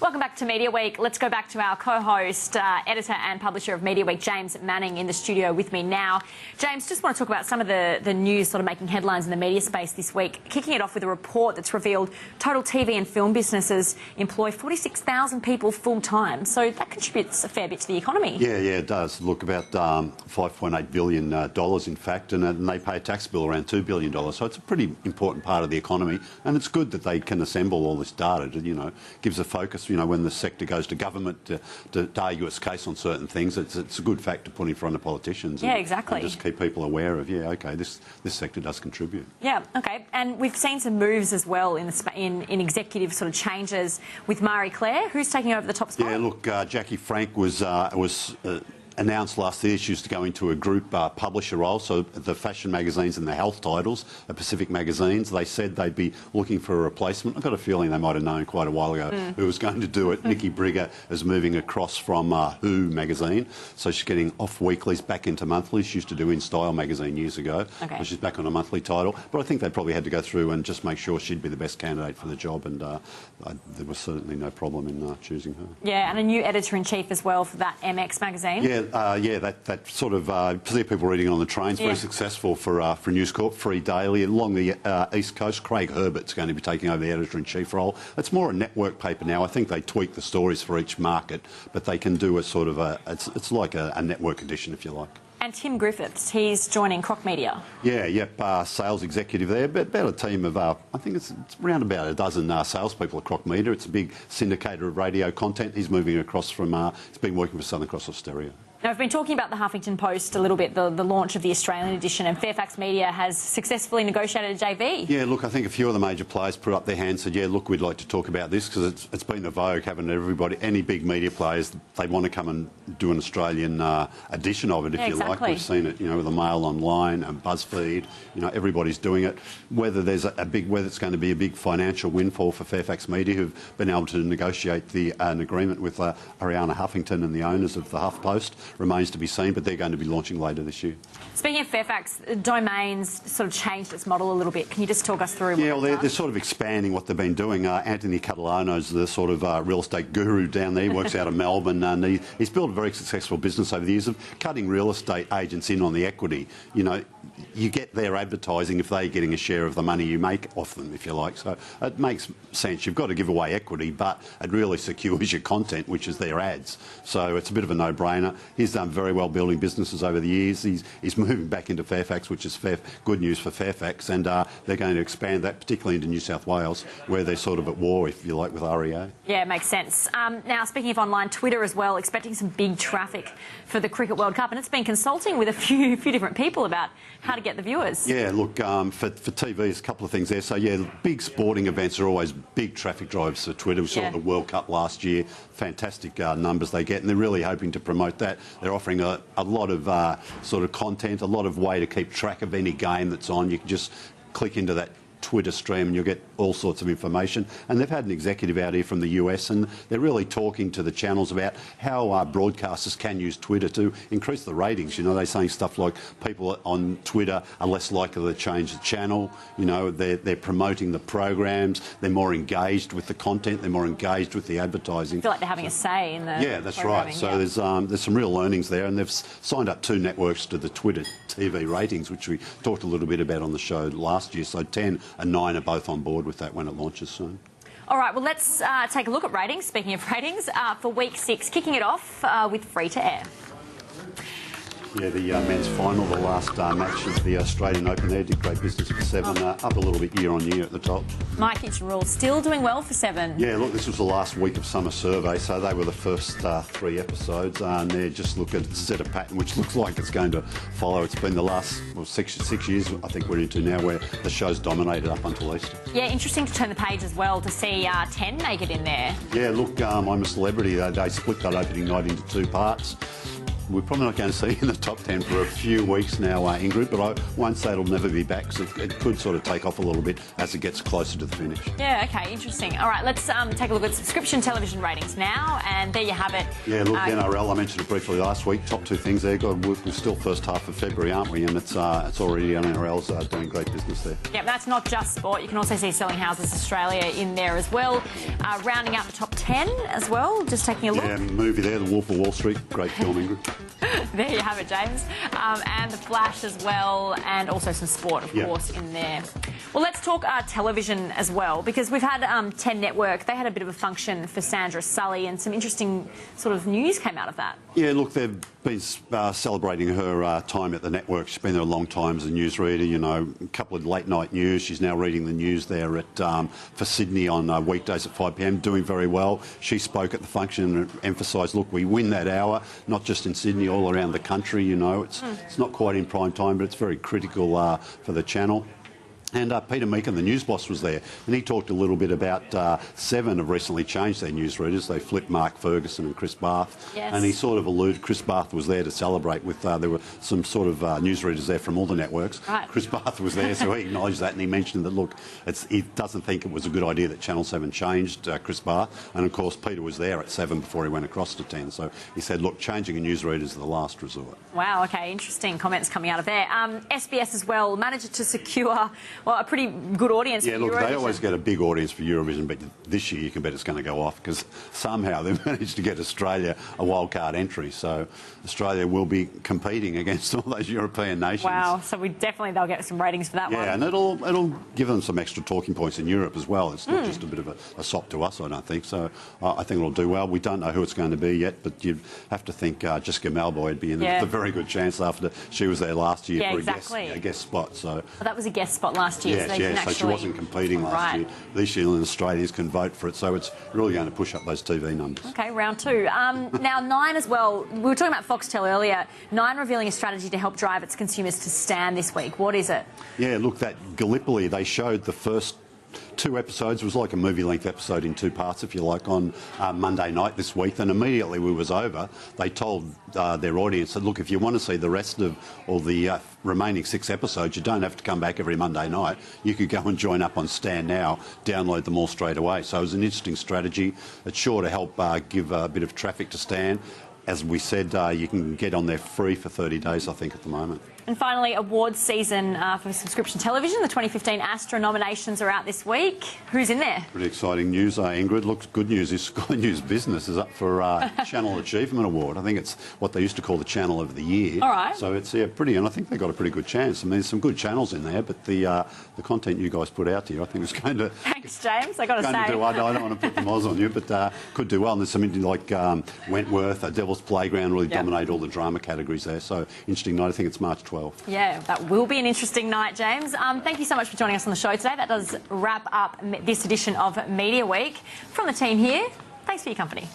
Welcome back to Media Week. Let's go back to our co-host, editor and publisher of Mediaweek, James Manning, in the studio with me now. James, just want to talk about some of the news sort of making headlines in the media space this week. Kicking it off with a report that's revealed total TV and film businesses employ 46,000 people full-time. So that contributes a fair bit to the economy. Yeah, it does. Look, about $5.8 billion, in fact, and they pay a tax bill around $2 billion. So it's a pretty important part of the economy, and it's good that they can assemble all this data to, gives a focus. When the sector goes to government to argue its case on certain things, it's a good fact to put in front of politicians. Yeah, exactly. And just keep people aware of, this sector does contribute. Yeah, OK. And we've seen some moves as well in executive sort of changes with Marie Claire, who's taking over the top spot. Yeah, look, Jackie Frank was announced last year she was to go into a group publisher role, so the fashion magazines and the health titles are Pacific magazines. They said they'd be looking for a replacement. I've got a feeling they might have known quite a while ago who was going to do it. Nikki Brigger is moving across from Who magazine, so she's getting off weeklies back into monthlies. She used to do In Style magazine years ago, so she's back on a monthly title. But I think they probably had to go through and just make sure she'd be the best candidate for the job, and there was certainly no problem in choosing her. Yeah, and a new editor-in-chief as well for that MX magazine. That sort of, see people reading it on the trains, very successful for News Corp, free daily. Along the East Coast, Craig Herbert's going to be taking over the editor-in-chief role. It's more a network paper now. I think they tweak the stories for each market, but they can do a sort of it's like a network edition, if you like. And Tim Griffiths, he's joining Croc Media. Sales executive there. About a team of, I think it's around about a dozen salespeople at Croc Media. It's a big syndicator of radio content. He's moving across from, he's been working for Southern Cross Austereo. Now, I've been talking about the Huffington Post a little bit, the launch of the Australian edition, and Fairfax Media has successfully negotiated a JV. Yeah, look, I think a few of the major players put up their hands and said, look, we'd like to talk about this, because it's been a vogue, haven't it? Everybody, any big media players, they want to come and do an Australian edition of it, if you like. We've seen it, with the Mail Online and BuzzFeed, everybody's doing it. Whether there's whether it's going to be a big financial windfall for Fairfax Media, who've been able to negotiate an agreement with Ariana Huffington and the owners of the HuffPost, remains to be seen, but they're going to be launching later this year. Speaking of Fairfax, Domain's sort of changed its model a little bit. Can you just talk us through what they're sort of expanding what they've been doing. Anthony Catalano's the sort of real estate guru down there. He works out of Melbourne, and he's built a very successful business over the years of cutting real estate agents in on the equity. You get their advertising if they're getting a share of the money you make off them, if you like. So it makes sense. You've got to give away equity, but it really secures your content, which is their ads. So it's a bit of a no-brainer. He's done very well building businesses over the years. He's moving back into Fairfax, which is good news for Fairfax, and they're going to expand that, particularly into New South Wales, where they're sort of at war, if you like, with REA. Yeah, it makes sense. Now, speaking of online, Twitter as well, expecting some big traffic for the Cricket World Cup, and it's been consulting with a few different people about how to get the viewers. Yeah, look, for TV, there's a couple of things there. So, big sporting events are always big traffic drives for Twitter. We saw the World Cup last year, fantastic numbers they get, and they're really hoping to promote that. They're offering a lot of sort of content, a lot of way to keep track of any game that's on. You can just click into that Twitter stream and you'll get all sorts of information. And they've had an executive out here from the US, and they're really talking to the channels about how broadcasters can use Twitter to increase the ratings. They're saying stuff like people on Twitter are less likely to change the channel. They're promoting the programs. They're more engaged with the content. They're more engaged with the advertising. I feel like they're having a say in the that's right. So there's some real learnings there, and they've signed up 2 networks to the Twitter TV ratings, which we talked a little bit about on the show last year. So 10 and 9 are both on board with that when it launches soon. All right, well, let's take a look at ratings. Speaking of ratings, for week 6, kicking it off with Free to Air. Yeah, the men's final, the last match of the Australian Open there, did great business for 7, up a little bit year on year at the top. My Kitchen Rules still doing well for 7. Yeah, look, this was the last week of summer survey, so they were the first 3 episodes, and they're just looking at a set of pattern which looks like it's going to follow. It's been the last 6 years, I think we're into now, where the show's dominated up until Easter. Yeah, interesting to turn the page as well to see 10 make it in there. Yeah, look, I'm a Celebrity. They split that opening night into 2 parts. we're probably not going to see in the top 10 for a few weeks now, Ingrid, but I won't say it'll never be back, so it could sort of take off a little bit as it gets closer to the finish. Yeah, okay, interesting. All right, let's take a look at subscription television ratings now, and there you have it. Yeah, look, NRL, I mentioned it briefly last week, top two things there. God, we're still first half of February, aren't we? And it's already NRL's doing great business there. Yeah, that's not just sport. You can also see Selling Houses Australia in there as well. Rounding out the top 10 as well, just taking a look. Yeah, movie there, The Wolf of Wall Street, great film, Ingrid. There you have it, James. And The Flash as well, and also some sport, of course, in there. Well, let's talk television as well, because we've had 10 Network. They had a bit of a function for Sandra Sully, and some interesting sort of news came out of that. Yeah, look, they've been celebrating her time at the network. She's been there a long time as a newsreader, you know, a couple of late night news. She's now reading the news there for Sydney on weekdays at 5 p.m, doing very well. She spoke at the function and emphasised, look, we win that hour, not just in Sydney, all around the country, you know. It's not quite in prime time, but it's very critical for the channel. And Peter Meakin, the news boss, was there, and he talked a little bit about Seven have recently changed their newsreaders. They flipped Mark Ferguson and Chris Bath, and he sort of alluded, Chris Bath was there to celebrate with, there were some sort of newsreaders there from all the networks. Right. Chris Bath was there, so he acknowledged that, and he mentioned that, look, he doesn't think it was a good idea that Channel 7 changed Chris Bath, and of course Peter was there at 7 before he went across to 10, so he said, look, changing a newsreader is the last resort. Wow, okay, interesting comments coming out of there. SBS as well managed to secure a pretty good audience for Eurovision. Yeah, look, they always get a big audience for Eurovision, but this year you can bet it's going to go off because somehow they've managed to get Australia a wildcard entry. So Australia will be competing against all those European nations. Wow, so they'll get some ratings for that one. Yeah, and it'll give them some extra talking points in Europe as well. It's not just a bit of a sop to us, I don't think. So I think it'll do well. We don't know who it's going to be yet, but you'd have to think Jessica Malboy would be in a very good chance after she was there last year for a guest spot. So well, that was a guest spot last year. So she wasn't competing last year. These Zealand Australians can vote for it, so it's really going to push up those TV numbers. Okay, round two. Now, Nine as well. We were talking about Foxtel earlier. Nine revealing a strategy to help drive its consumers to Stan this week. What is it? Yeah, look, that Gallipoli, they showed the first 2 episodes. It was like a movie-length episode in 2 parts, if you like, on Monday night this week. Then immediately we was over, they told their audience that, look, if you want to see the rest of all the remaining 6 episodes, you don't have to come back every Monday night. You could go and join up on Stan now, download them all straight away. So it was an interesting strategy. It's sure to help give a bit of traffic to Stan. As we said, you can get on there free for 30 days, I think, at the moment. And finally, awards season for subscription television. The 2015 ASTRA nominations are out this week. Who's in there? Pretty exciting news, Ingrid. Look, good news is Sky News Business is up for Channel Achievement Award. I think it's what they used to call the Channel of the Year. All right. So it's pretty, and I think they've got a pretty good chance. I mean, there's some good channels in there, but the content you guys put out here, I think, is going to... Thanks, James. I got to say. I don't want to put the moz on you, but could do well. And there's something like Wentworth, Devil's Playground really dominate all the drama categories there. So interesting night. I think it's March 12th. Yeah, that will be an interesting night, James. Thank you so much for joining us on the show today. That does wrap up this edition of Media Week. From the team here, thanks for your company.